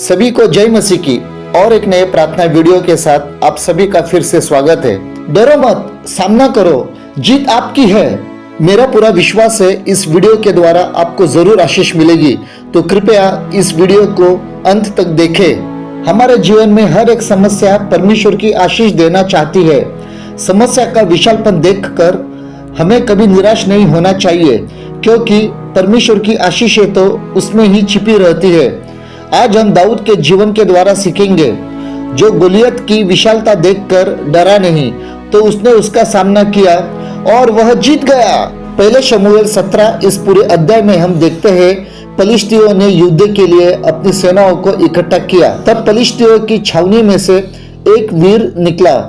सभी को जय मसीह की और एक नए प्रार्थना वीडियो के साथ आप सभी का फिर से स्वागत है। डरो मत, सामना करो, जीत आपकी है। मेरा पूरा विश्वास है इस वीडियो के द्वारा आपको जरूर आशीष मिलेगी, तो कृपया इस वीडियो को अंत तक देखें। हमारे जीवन में हर एक समस्या परमेश्वर की आशीष देना चाहती है। समस्या का विशालपन देखकर हमें कभी निराश नहीं होना चाहिए, क्योंकि परमेश्वर की आशीषें तो उसमें ही छिपी रहती है। आज हम दाऊद के जीवन के द्वारा सीखेंगे, जो गोलियत की विशालता देखकर डरा नहीं, तो उसने उसका सामना किया और वह जीत गया। पहले शमूएल 17 इस पूरे अध्याय में हम देखते हैं पलिश्तियों ने युद्ध के लिए अपनी सेनाओं को इकट्ठा किया। तब पलिश्तियों की छावनी में से एक वीर निकला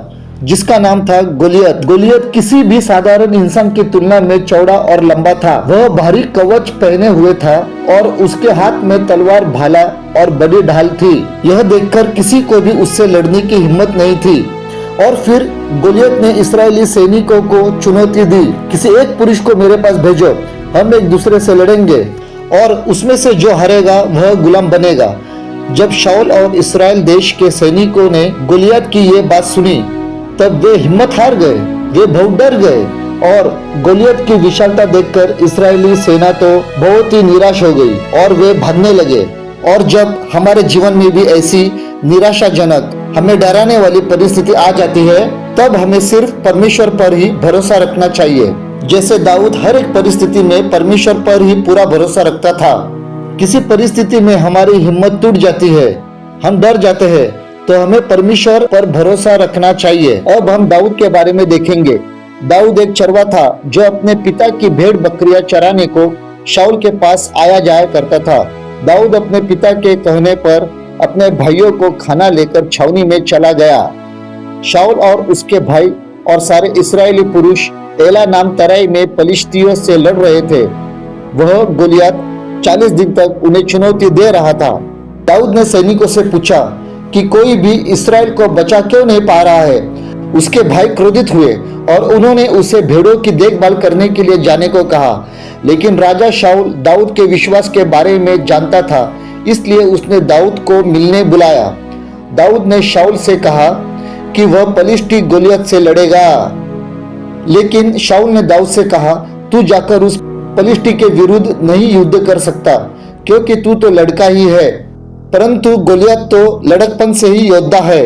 जिसका नाम था गोलियत। गोलियत किसी भी साधारण इंसान की तुलना में चौड़ा और लंबा था। वह भारी कवच पहने हुए था और उसके हाथ में तलवार, भाला और बड़ी ढाल थी। यह देखकर किसी को भी उससे लड़ने की हिम्मत नहीं थी। और फिर गोलियत ने इस्राएली सैनिकों को चुनौती दी, किसी एक पुरुष को मेरे पास भेजो, हम एक दूसरे से लड़ेंगे और उसमें से जो हारेगा वह गुलाम बनेगा। जब शाऊल और इस्राएल देश के सैनिकों ने गोलियत की ये बात सुनी, तब वे हिम्मत हार गए, वे बहुत डर गए और गोलियत की विशालता देखकर इस्राएली सेना तो बहुत ही निराश हो गई और वे भागने लगे। और जब हमारे जीवन में भी ऐसी निराशाजनक, हमें डराने वाली परिस्थिति आ जाती है, तब हमें सिर्फ परमेश्वर पर ही भरोसा रखना चाहिए। जैसे दाऊद हर एक परिस्थिति में परमेश्वर पर ही पूरा भरोसा रखता था। किसी परिस्थिति में हमारी हिम्मत टूट जाती है, हम डर जाते हैं, तो हमें परमेश्वर पर भरोसा रखना चाहिए। अब हम दाऊद के बारे में देखेंगे। दाऊद एक चरवा था जो अपने पिता की भेड़ बकरियां चराने को शाऊल के पास आया जाया करता था। दाऊद अपने पिता के कहने पर अपने भाइयों को खाना लेकर छावनी में चला गया। शाऊल और उसके भाई और सारे इस्राएली पुरुष एला नाम तराई में पलिश्तियों से लड़ रहे थे। वह गोलियत 40 दिन तक उन्हें चुनौती दे रहा था। दाऊद ने सैनिकों से पूछा कि कोई भी इस्राएल को बचा क्यों नहीं पा रहा है। उसके भाई क्रोधित हुए और उन्होंने उसे भेड़ों की देखभाल करने के लिए जाने को कहा। लेकिन राजा शाऊल दाऊद के विश्वास के बारे में जानता था, इसलिए उसने दाऊद को मिलने बुलाया। दाऊद ने शाऊल से कहा कि वह पलिश्ती गोलियत से लड़ेगा। लेकिन शाऊल ने दाऊद से कहा, तू जाकर उस पलिश्ती के विरुद्ध नहीं युद्ध कर सकता, क्योंकि तू तो लड़का ही है, परंतु गोलियत तो लड़कपन से ही योद्धा है।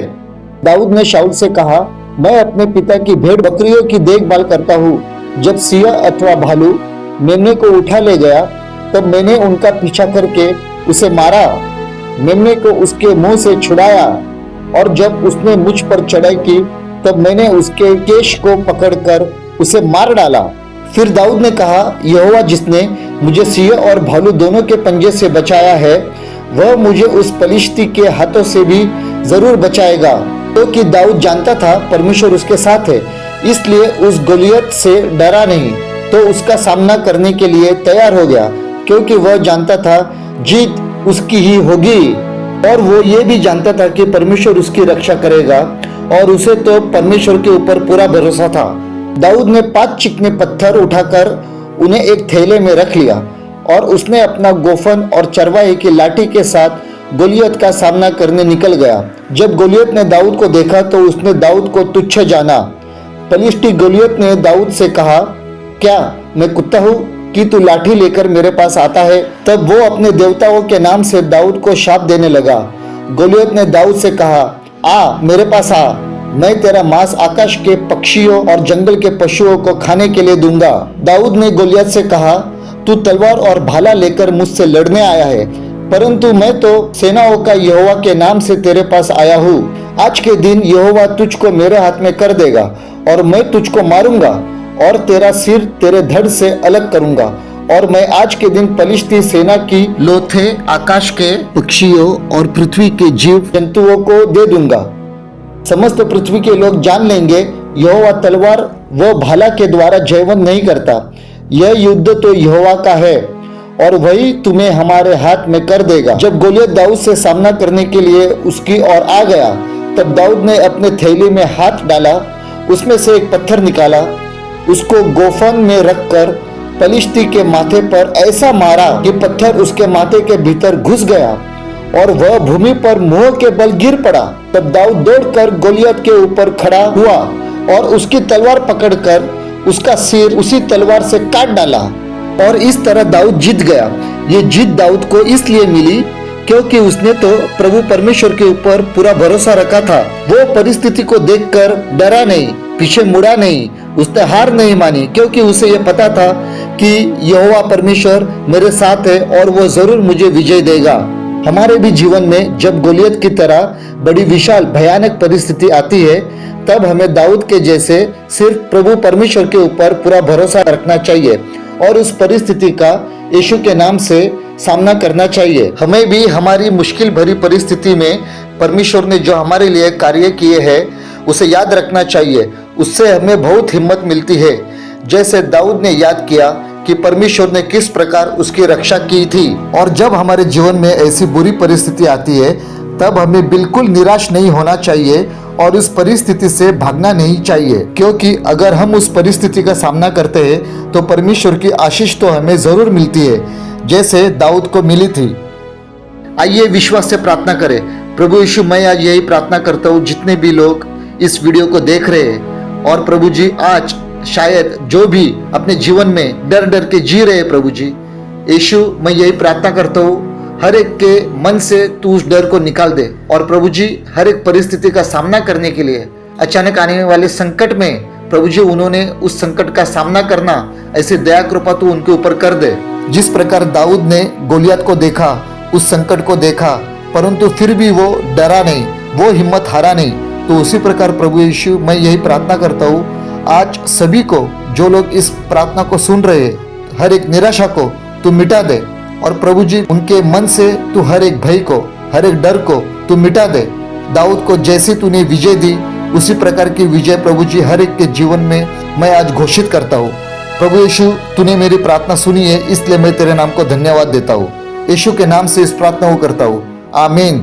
दाऊद ने शाऊल से कहा, मैं अपने पिता की भेड़ बकरियों की देखभाल करता हूँ। जब सिंह अथवा भालू मेमने को उठा ले गया, तब मैंने उनका पीछा करके उसे मारा, मेमने को उसके मुंह से छुड़ाया, और जब उसने मुझ पर चढ़ाई की, तब मैंने उसके केश को पकड़कर उसे मार डाला। फिर दाऊद ने कहा, यहोवा जिसने मुझे सिंह और भालू दोनों के पंजे से बचाया है, वह मुझे उस पलिश्ती के हाथों से भी जरूर बचाएगा। क्योंकि दाऊद जानता था परमेश्वर उसके साथ है, इसलिए उस गोलियत से डरा नहीं, तो उसका सामना करने के लिए तैयार हो गया, क्योंकि वह जानता था जीत उसकी ही होगी। और वो ये भी जानता था कि परमेश्वर उसकी रक्षा करेगा, और उसे तो परमेश्वर के ऊपर पूरा भरोसा था। दाऊद ने 5 चिकने पत्थर उठाकर उन्हें एक थैले में रख लिया और उसने अपना गोफन और चरवाहे की लाठी के साथ गोलियत का सामना करने निकल गया। जब गोलियत ने दाऊद को देखा, तो उसने दाऊद को तुच्छ जाना। पलिश्ती गोलियत ने दाऊद से कहा, क्या मैं कुत्ता हूँ कि तू लाठी लेकर मेरे पास आता है? तब वो अपने देवताओं के नाम से दाऊद को शाप देने लगा। गोलियत ने दाऊद से कहा, आ मेरे पास आ, मैं तेरा मांस आकाश के पक्षियों और जंगल के पशुओं को खाने के लिए दूंगा। दाऊद ने गोलियत से कहा, तू तलवार और भाला लेकर मुझसे लड़ने आया है, परंतु मैं तो सेनाओं का यहोवा के नाम से तेरे पास आया हूँ। आज के दिन यहोवा तुझको मेरे हाथ में कर देगा और मैं तुझको मारूंगा और तेरा सिर तेरे धड़ से अलग करूंगा, और मैं आज के दिन पलिश्ती सेना की लोथे आकाश के पक्षियों और पृथ्वी के जीव जंतुओं को दे दूंगा। समस्त पृथ्वी के लोग जान लेंगे यहोवा तलवार व भाला के द्वारा जयवंत नहीं करता। यह युद्ध तो यहोवा का है और वही तुम्हें हमारे हाथ में कर देगा। जब गोलियत दाऊद से सामना करने के लिए उसकी ओर आ गया, तब दाऊद ने अपने थैली में हाथ डाला, उसमें से एक पत्थर निकाला, उसको गोफन में रखकर पलिश्ती के माथे पर ऐसा मारा कि पत्थर उसके माथे के भीतर घुस गया और वह भूमि पर मुंह के बल गिर पड़ा। तब दाऊद दौड़कर गोलियत के ऊपर खड़ा हुआ और उसकी तलवार पकड़कर उसका सिर उसी तलवार से काट डाला और इस तरह दाऊद जीत गया। ये जीत दाऊद को इसलिए मिली क्योंकि उसने तो प्रभु परमेश्वर के ऊपर पूरा भरोसा रखा था। वो परिस्थिति को देखकर डरा नहीं, पीछे मुड़ा नहीं, उसने हार नहीं मानी, क्योंकि उसे ये पता था कि यहोवा परमेश्वर मेरे साथ है और वो जरूर मुझे विजय देगा। हमारे भी जीवन में जब गोलियत की तरह बड़ी विशाल भयानक परिस्थिति आती है, तब हमें दाऊद के जैसे सिर्फ प्रभु परमेश्वर के ऊपर पूरा भरोसा रखना चाहिए और उस परिस्थिति का यीशु के नाम से सामना करना चाहिए। हमें भी हमारी मुश्किल भरी परिस्थिति में परमेश्वर ने जो हमारे लिए कार्य किए हैं उसे याद रखना चाहिए। उससे हमें बहुत हिम्मत मिलती है, जैसे दाऊद ने याद किया कि परमेश्वर ने किस प्रकार उसकी रक्षा की थी। और जब हमारे जीवन में ऐसी बुरी परिस्थिति आती है, तब हमें बिल्कुल निराश नहीं होना चाहिए और उस परिस्थिति से भागना नहीं चाहिए, क्योंकि अगर हम उस परिस्थिति का सामना करते हैं तो परमेश्वर की आशीष तो हमें जरूर मिलती है, जैसे दाऊद को मिली थी। आइए विश्वास से प्रार्थना करें। प्रभु यीशु, मैं आज यही प्रार्थना करता हूँ जितने भी लोग इस वीडियो को देख रहे हैं, और प्रभु जी आज शायद जो भी अपने जीवन में डर डर के जी रहे हैं, प्रभु जी यीशु, मैं यही प्रार्थना करता हूँ हर एक के मन से तू उस डर को निकाल दे। और प्रभु जी हर एक परिस्थिति का सामना करने के लिए, अचानक आने वाले संकट में प्रभु जी उन्होंने उस संकट का सामना करना, ऐसे दया कृपा तू उनके ऊपर कर दे। जिस प्रकार दाऊद ने गोलियत को देखा, उस संकट को देखा, परंतु फिर भी वो डरा नहीं, वो हिम्मत हारा नहीं, तो उसी प्रकार प्रभु यीशु मैं यही प्रार्थना करता हूँ आज सभी को, जो लोग इस प्रार्थना को सुन रहे हैं, हर एक निराशा को तू मिटा दे। और प्रभु जी उनके मन से तू हर एक भय को, हर एक डर को तू मिटा दे। दाऊद को जैसे तूने विजय दी, उसी प्रकार की विजय प्रभु जी हर एक के जीवन में मैं आज घोषित करता हूँ। प्रभु यीशु, तूने मेरी प्रार्थना सुनी है, इसलिए मैं तेरे नाम को धन्यवाद देता हूँ। यीशु के नाम से इस प्रार्थना को करता हूँ, आमीन।